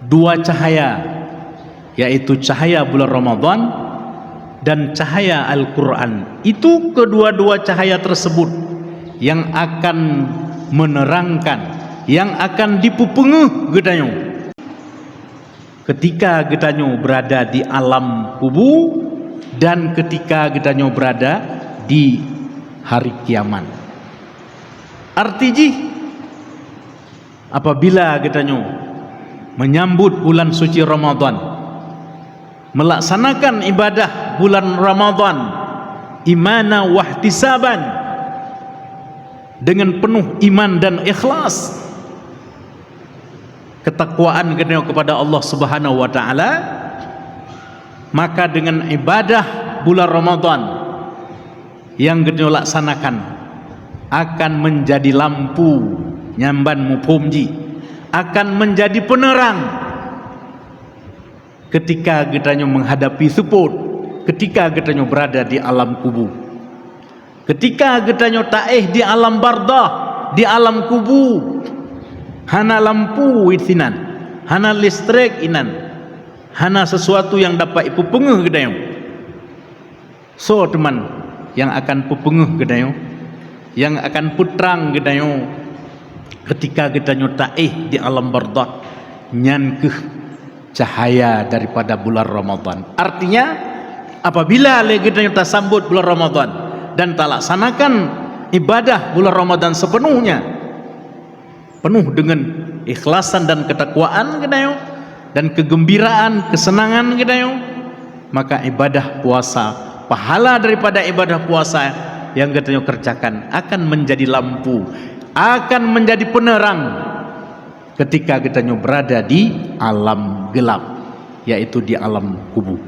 dua cahaya, yaitu cahaya bulan Ramadan dan cahaya Al-Quran. Itu kedua-dua cahaya tersebut yang akan menerangkan, yang akan dipupengeh gedanyo ketika gedanyo berada di alam kubur dan ketika gedanyo berada di hari kiamat. Artinya apabila gedanyo menyambut bulan suci Ramadan, melaksanakan ibadah bulan Ramadan imana wahtisaban, dengan penuh iman dan ikhlas, ketakwaan kepada Allah Subhanahu wa taala, maka dengan ibadah bulan Ramadan yang kita laksanakan akan menjadi lampu nyamban mupumji, akan menjadi penerang ketika kita menghadapi support, ketika kita berada di alam kubur, ketika kita taih di alam bardah, di alam kubur, hana lampu itinan, hana listrik inan, hana sesuatu yang dapat ipupengeh gedayo. So teman, yang akan pupengeh gedayo, yang akan putrang gedayo ketika kita taih di alam bardah, nyankeh cahaya daripada bulan Ramadan. Artinya apabila kita sambut bulan Ramadan dan tak laksanakan ibadah bulan Ramadan sepenuhnya, penuh dengan ikhlasan dan ketakwaan gedayo, dan kegembiraan, kesenangan gedayo, maka ibadah puasa, pahala daripada ibadah puasa yang gedayo kerjakan akan menjadi lampu, akan menjadi penerang ketika gedayo berada di alam gelap, yaitu di alam kubur.